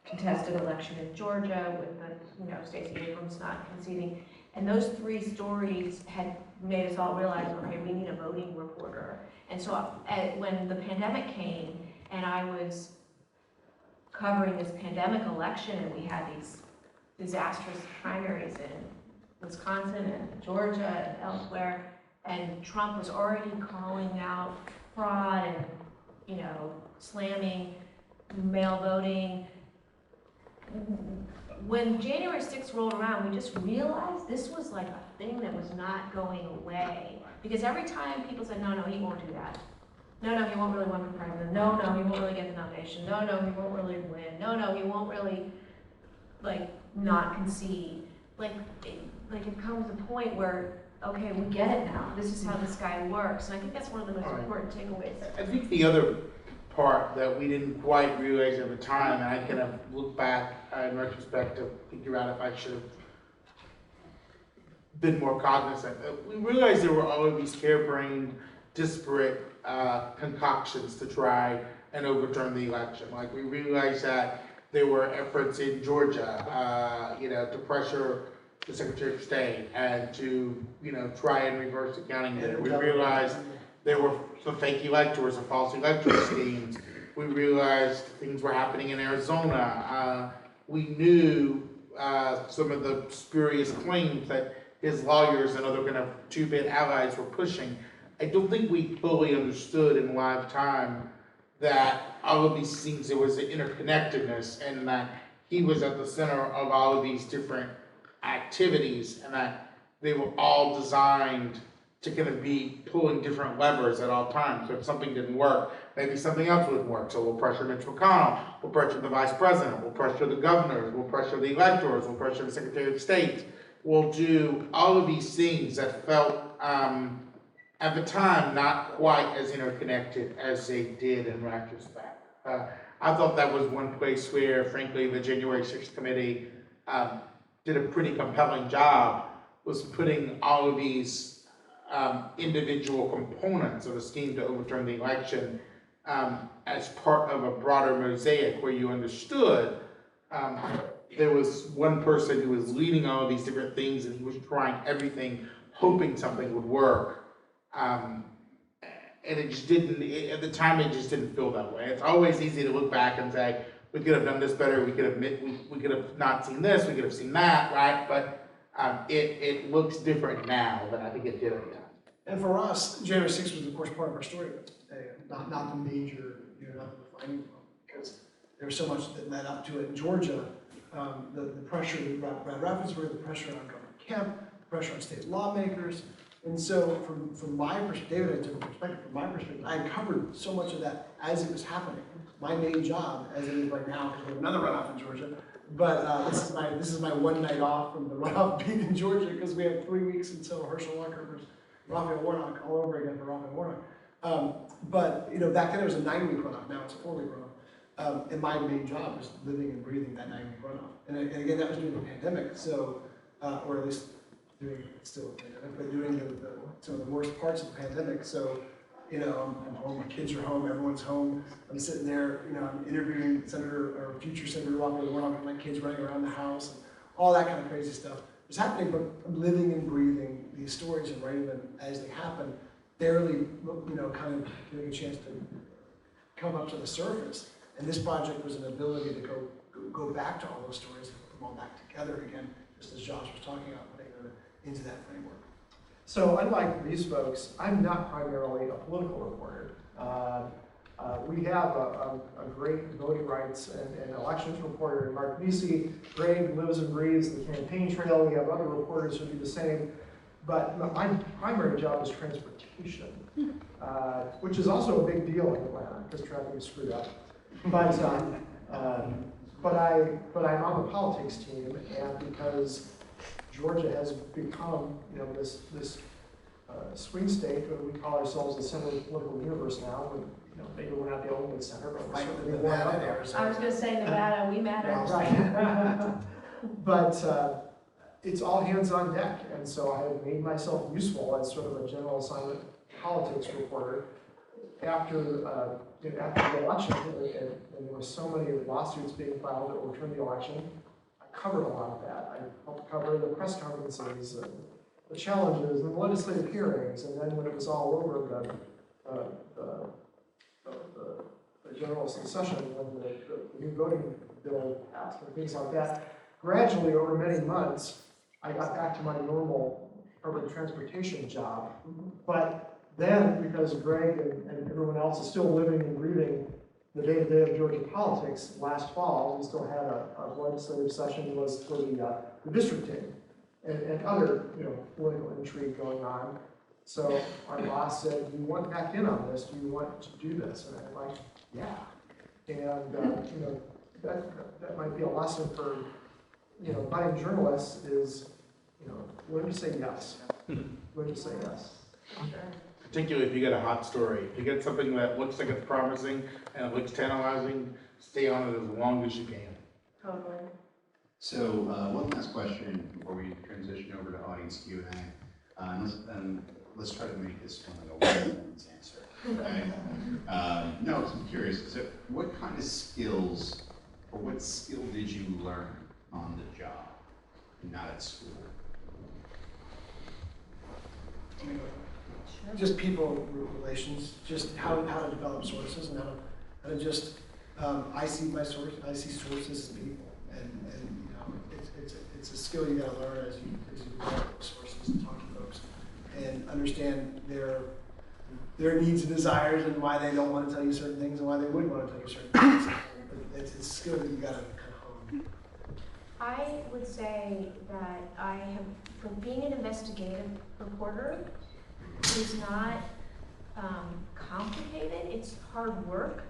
contested election in Georgia with the Stacey Abrams not conceding. And those three stories had made us all realize, okay, we need a voting reporter. And so when the pandemic came and I was covering this pandemic election and we had these disastrous primaries in Wisconsin and Georgia and elsewhere, and Trump was already calling out fraud and, slamming mail voting. When January 6th rolled around, we just realized this was like a thing that was not going away. Because every time people said, no, he won't do that. No, he won't really win for president. No, he won't really get the nomination. No, he won't really win. No, he won't really, not concede. It comes to a point where, okay, we get it now. This is how this guy works. And I think that's one of the most important takeaways. I think the other part that we didn't quite realize at the time, and I kind of look back in retrospect to figure out if I should have been more cognizant. We realized there were all of these harebrained, disparate concoctions to try and overturn the election. We realized that there were efforts in Georgia, to pressure the Secretary of State and to, try and reverse the counting there. We realized there were some fake electors and false electoral schemes We realized things were happening in Arizona. We knew some of the spurious claims that his lawyers and other kind of two-bit allies were pushing. I don't think we fully understood in live time that all of these things, there was an interconnectedness, and that he was at the center of all of these different activities, and that they were all designed to kind of be pulling different levers at all times. So if something didn't work, maybe something else would work. So we'll pressure Mitch McConnell, we'll pressure the vice president, we'll pressure the governors, we'll pressure the electors, we'll pressure the secretary of state. We'll do all of these things that felt, at the time, not quite as interconnected as they did in retrospect. I thought that was one place where, frankly, the January 6th committee did a pretty compelling job, was putting all of these individual components of a scheme to overturn the election as part of a broader mosaic where you understood there was one person who was leading all of these different things, and he was trying everything, hoping something would work. And it just didn't, at the time, it just didn't feel that way. It's always easy to look back and say, we could have done this better, we could have not seen this, we could have seen that, right? But it looks different now than I think it did at the time. And for us, January 6th was of course part of our story, not the major, not the defining point, because there was so much that led up to it in Georgia. The pressure with Brad Raffensperger, the pressure on Governor Kemp, the pressure on state lawmakers. And so from my perspective, David had a different perspective, from my perspective, I had covered so much of that as it was happening. My main job, as it is right now, because we have another runoff in Georgia, but this is my one night off from the runoff being in Georgia, because we have 3 weeks until Herschel Walker versus Raphael Warnock all over again for Raphael Warnock. But back then it was a 9-week runoff, now it's a 4-week runoff. And my main job is living and breathing that 9-week runoff. And again, that was during the pandemic, so, or at least doing, still a pandemic, but doing some of the worst parts of the pandemic. So, I'm home, my kids are home, everyone's home. I'm sitting there, I'm interviewing future Senator Raphael Warnock with my kids running around the house, and all that kind of crazy stuff was happening, but I'm living and breathing these stories and writing them as they happen, barely, kind of getting a chance to come up to the surface. And this project was an ability to go back to all those stories and put them all back together again, just as Josh was talking about, putting them into that framework. So unlike these folks, I'm not primarily a political reporter. We have a great voting rights and elections reporter in Mark Nisi. Greg lives and breathes the campaign trail. We have other reporters who do the same. But my primary job is transportation, which is also a big deal in Atlanta because traffic is screwed up. But I'm on the politics team, and because Georgia has become, this swing state, but we call ourselves a center of the political universe now. Maybe we're not the only center, but we're certainly one of them. I was going to say Nevada, we matter. Right. But it's all hands on deck, and so I have made myself useful as sort of a general assignment politics reporter. After the election, and there were so many lawsuits being filed that overturned the election, I covered a lot of that. I helped cover the press conferences, and the challenges, and the legislative hearings, and then when it was all over, the general session, when the new voting bill passed, and things like that. Gradually, over many months, I got back to my normal urban transportation job, but then, because Greg and everyone else is still living and breathing the day-to-day of Georgia politics, last fall, we still had a legislative session was for the districting and other, political intrigue going on. So our boss said, "Do you want back in on this? Do you want to do this?" And I'm like, "Yeah." And that might be a lesson for budding journalists is learn to say yes. Learn to say yes. Particularly if you get a hot story. If you get something that looks like it's promising and it looks tantalizing, stay on it as long as you can. Totally. So one last question before we transition over to audience Q&A. And let's try to make this one like a one-sentence answer. Okay? No, I'm curious. So what kind of skills, or what skill did you learn on the job, not at school? Just people relations, just how to develop sources and And it just, I see my source, I see sources as people, and you know, it's a skill you gotta learn as you develop sources and talk to folks, and understand their needs and desires and why they don't want to tell you certain things and why they would want to tell you certain things. It's a skill that you gotta kind of hone. I would say that I have, for being an investigative reporter, is not complicated. It's hard work,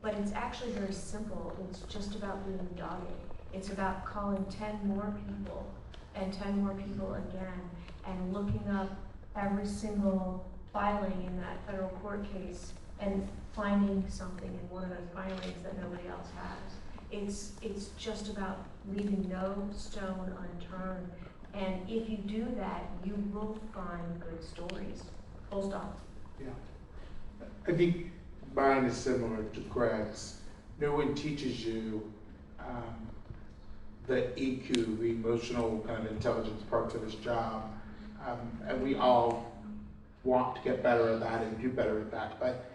but it's actually very simple. It's just about being dogged. It's about calling 10 more people and 10 more people again and looking up every single filing in that federal court case and finding something in one of those filings that nobody else has. It's just about leaving no stone unturned. And if you do that, you will find good stories. Full stop. Yeah. I think mine is similar to Greg's. No one teaches you the EQ, the emotional kind of intelligence parts of his job. And we all want to get better at that and do better at that. But,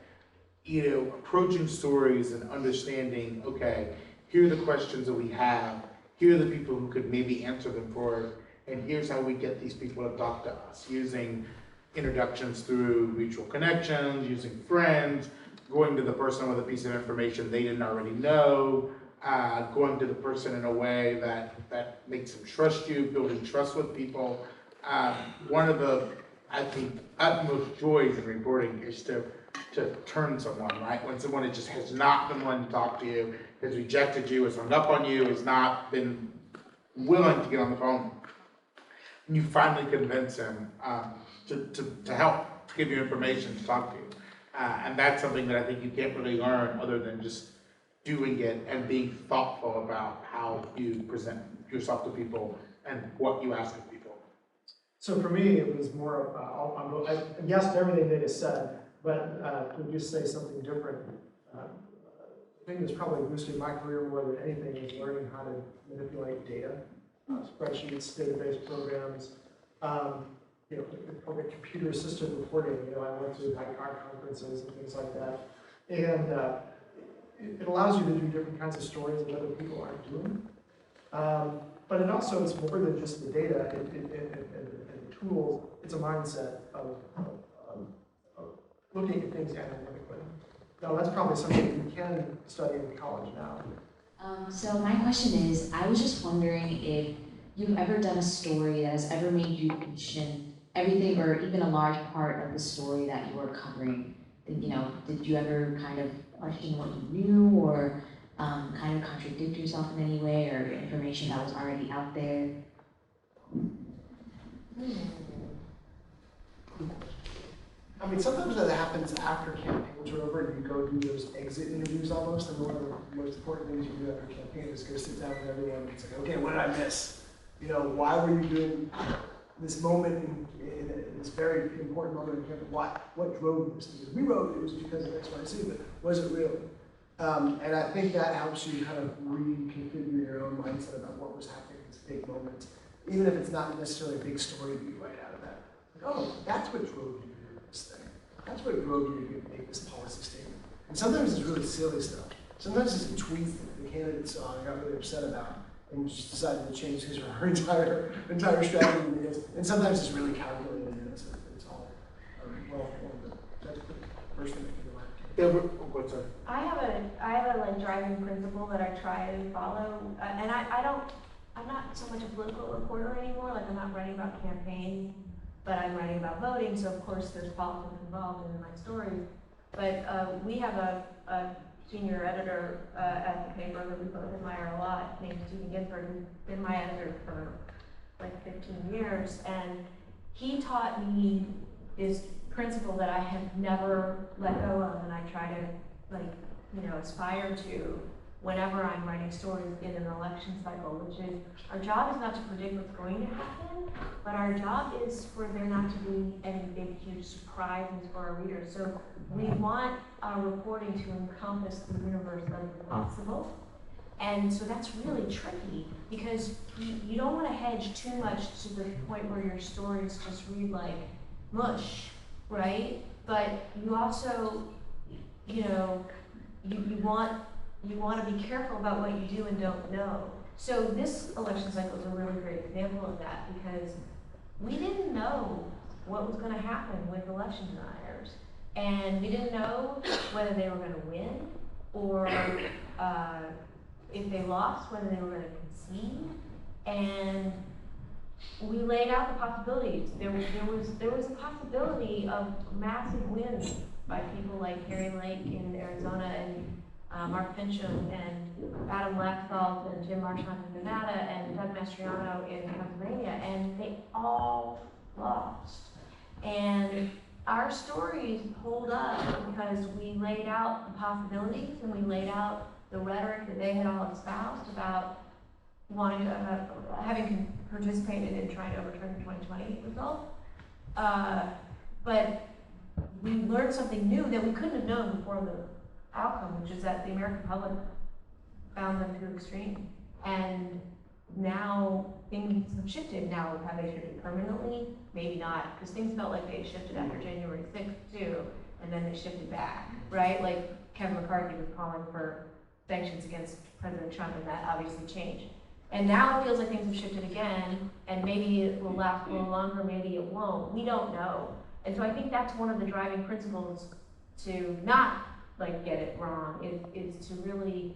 you know, approaching stories and understanding, okay, here are the questions that we have, here are the people who could maybe answer them for us, and here's how we get these people to talk to us, using introductions through mutual connections, using friends, going to the person with a piece of information they didn't already know, going to the person in a way that makes them trust you, building trust with people. One of the, I think, utmost joys in reporting is to turn someone, right? When someone just has not been willing to talk to you, has rejected you, has hung up on you, has not been willing to get on the phone, and you finally convince him to help, to give you information, to talk to you. And that's something that I think you can't really learn other than just doing it and being thoughtful about how you present yourself to people and what you ask of people. So for me, it was more of, I guessed everything they just said, but to just say something different. The thing that's probably boosted my career more than anything is learning how to manipulate data, spreadsheets, database programs, you know, probably computer-assisted reporting. You know, I went to ICAR conferences and things like that, and it allows you to do different kinds of stories that other people aren't doing. But it also is more than just the data and the tools. It's a mindset of looking at things analytically. Now, that's probably something you can study in college now. So my question is, I was just wondering if you've ever done a story that has ever made you question everything or even a large part of the story that you were covering. You know, did you ever kind of question what you knew or kind of contradict yourself in any way or information that was already out there? I mean, sometimes that happens after campaigns are over and you go do those exit interviews almost, and one of the most important things you do after a campaign is go sit down with everyone and say, okay, what did I miss? You know, why were you doing this moment in this very important moment in campaign? What drove this? Because we wrote it was because of X, Y, Z, but was it really? And I think that helps you kind of reconfigure your own mindset about what was happening in this big moment, even if it's not necessarily a big story that you write out of that. Like, oh, that's what drove you to do this thing. That's what drove you to make this policy statement. And sometimes it's really silly stuff. Sometimes it's a tweet that the candidate saw and got really upset about, and just decided to change his or her entire strategy. And sometimes it's really calculated, and it's all well formed. That's the first thing that came to mind. Yeah, what's up? I have a like driving principle that I try to follow, and I'm not so much a political reporter anymore. Like I'm not writing about campaign, but I'm writing about voting. So of course there's politics involved in my stories. But we have a senior editor at the paper that we both admire a lot, named Stephen Ginsburg, who's been my editor for like 15 years, and he taught me this principle that I have never let go of, and I try to aspire to whenever I'm writing stories in an election cycle, which is our job is not to predict what's going to happen, but our job is for there not to be any big, huge surprises for our readers. So we want our reporting to encompass the universe as possible. And so that's really tricky because you don't want to hedge too much to the point where your stories just read like mush, right? But you also, you want to be careful about what you do and don't know. So this election cycle is a really great example of that, because we didn't know what was going to happen with election deniers, and we didn't know whether they were going to win, or if they lost, whether they were going to concede. And we laid out the possibilities. There was a possibility of massive wins by people like Harry Lake in Arizona, and Mark Fincham, and Adam Laxalt, and Jim Marchant in Nevada, and Doug Mastriano in Pennsylvania, and they all lost. And our stories hold up because we laid out the possibilities, and we laid out the rhetoric that they had all espoused about wanting to, having participated in trying to overturn the 2020 result. But we learned something new that we couldn't have known before the outcome, which is that the American public found them too extreme. And now things have shifted. Now, have they shifted permanently? Maybe not, because things felt like they shifted after January 6th too, and then they shifted back, right? Like Kevin McCarthy was calling for sanctions against President Trump, and that obviously changed. And now it feels like things have shifted again, and maybe it will last a little longer, maybe it won't. We don't know. And so I think that's one of the driving principles to not like get it wrong, is to really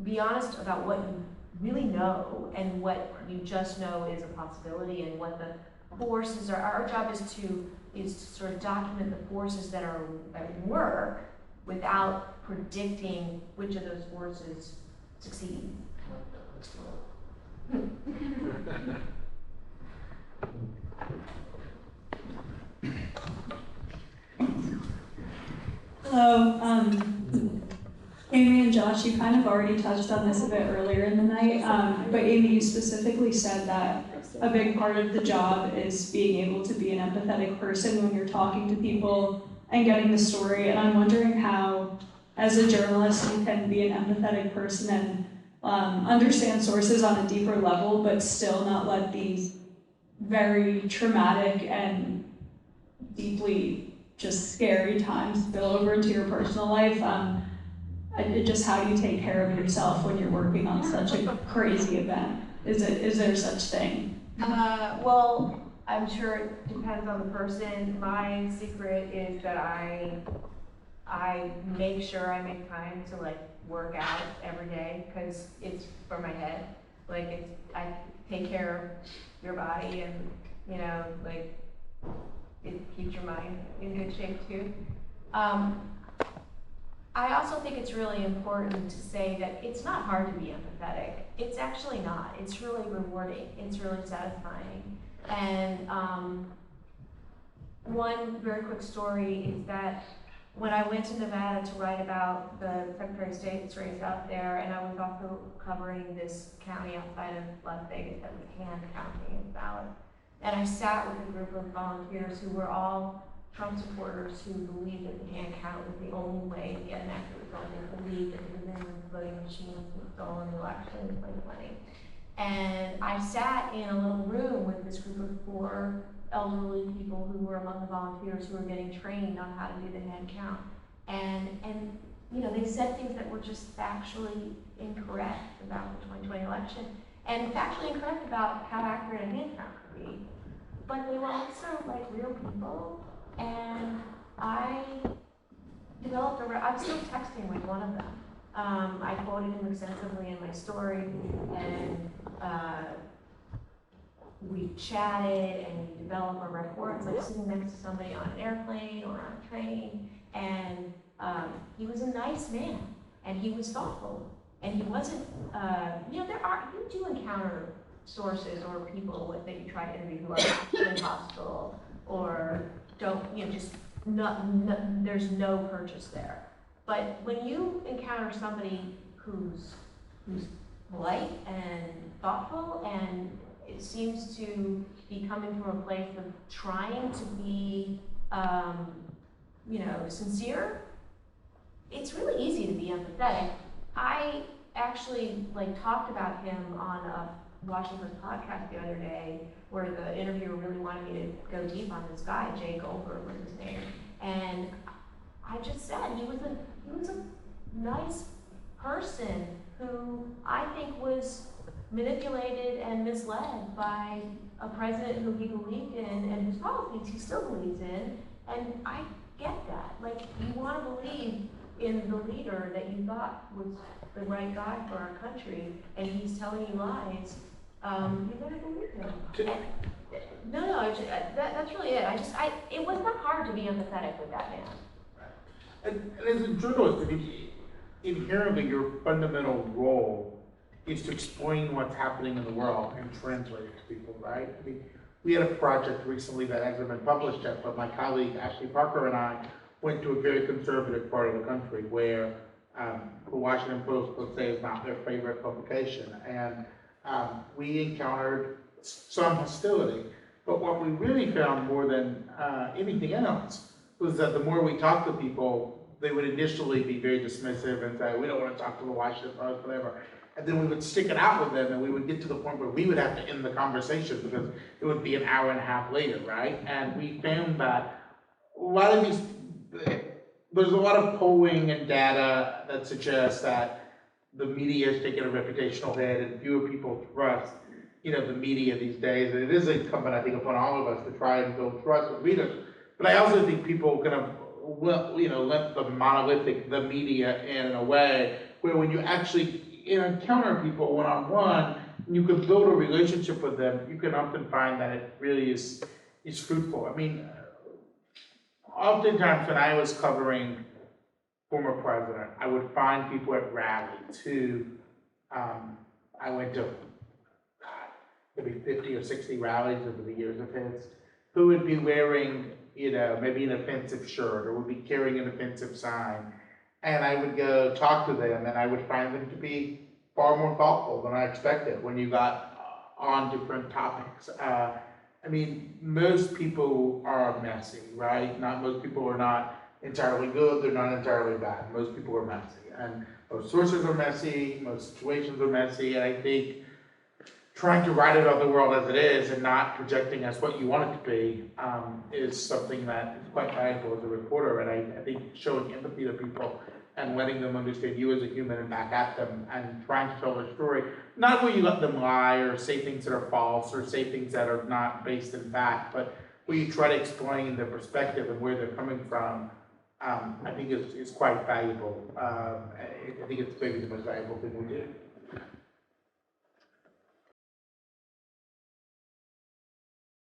be honest about what you really know and what you just know is a possibility, and what the forces are. Our job is to sort of document the forces that are at work without predicting which of those forces succeed. Hello, Amy and Josh, you kind of already touched on this a bit earlier in the night, but Amy, you specifically said that a big part of the job is being able to be an empathetic person when you're talking to people and getting the story, and I'm wondering how, as a journalist, you can be an empathetic person and understand sources on a deeper level, but still not let these very traumatic and deeply just scary times spill over into your personal life. Just how do you take care of yourself when you're working on such a crazy event? Is there such thing? Well, I'm sure it depends on the person. My secret is that I make sure I make time to like work out every day, because it's for my head. Like I take care of your body, and you know, like it keeps your mind in good shape too. I also think it's really important to say that it's not hard to be empathetic. It's actually not. It's really rewarding. It's really satisfying. And one very quick story is that when I went to Nevada to write about the Secretary of State's race out there, and I was also covering this county outside of Las Vegas that was Han County in ballot. And I sat with a group of volunteers who were all Trump supporters who believed that the hand count was the only way to get an accurate result. They believed that the Newhouse voting machines had stolen the election in 2020. And I sat in a little room with this group of 4 elderly people who were among the volunteers who were getting trained on how to do the hand count. And you know, they said things that were just factually incorrect about the 2020 election, and factually incorrect about how accurate a hand count could be. But they were also like real people. And I developed I'm still texting with one of them. I quoted him extensively in my story, and we chatted and we developed a rapport. It's like sitting next to somebody on an airplane or on a train, and he was a nice man, and he was thoughtful, and he wasn't, you know, you do encounter sources or people that you try to interview who are in hospital or don't, you know, just there's no purchase there. But when you encounter somebody who's polite and thoughtful, and it seems to be coming from a place of trying to be, you know, sincere, it's really easy to be empathetic. I actually talked about him on a Washington podcast the other day, where the interviewer really wanted me to go deep on this guy, Jay Goldberg was his name, and I just said he was a nice person who I think was manipulated and misled by a president who he believed in and whose policies he still believes in. And I get that. Like, you want to believe in the leader that you thought was the right guy for our country, and he's telling you lies, you better believe him. That's really it. It was not hard to be empathetic with that man. And as a journalist, I mean, inherently your fundamental role is to explain what's happening in the world and translate it to people, right? I mean, we had a project recently that hasn't been published yet, but my colleague Ashley Parker and I went to a very conservative part of the country where the Washington Post, let's say, is not their favorite publication. And we encountered some hostility. But what we really found more than anything else was that the more we talked to people, they would initially be very dismissive and say, we don't want to talk to the Washington Post, whatever. And then we would stick it out with them, and we would get to the point where we would have to end the conversation because it would be an hour and a half later, right? And we found that a lot of these, there's a lot of polling and data that suggests that the media has taken a reputational hit and fewer people trust, the media these days. And it is incumbent, I think, upon all of us to try and build trust with readers. But I also think people kind of, let the monolithic, the media in a way where when you actually encounter people one-on-one, and you can build a relationship with them, you can often find that it really is fruitful. I mean, oftentimes when I was covering former president, I would find people at rallies who, I went to, maybe 50 or 60 rallies over the years of his, who would be wearing, maybe an offensive shirt or would be carrying an offensive sign. And I would go talk to them, and I would find them to be far more thoughtful than I expected when you got on different topics. I mean, most people are messy, right? Not most people are not entirely good, they're not entirely bad. Most people are messy. And most sources are messy, most situations are messy, and I think trying to write about the world as it is and not projecting as what you want it to be is something that is quite valuable as a reporter. And I think showing empathy to people and letting them understand you as a human and back at them and trying to tell their story, not where you let them lie or say things that are false or say things that are not based in fact, but where you try to explain their perspective and where they're coming from, I think is quite valuable. I think it's maybe the most valuable thing we do.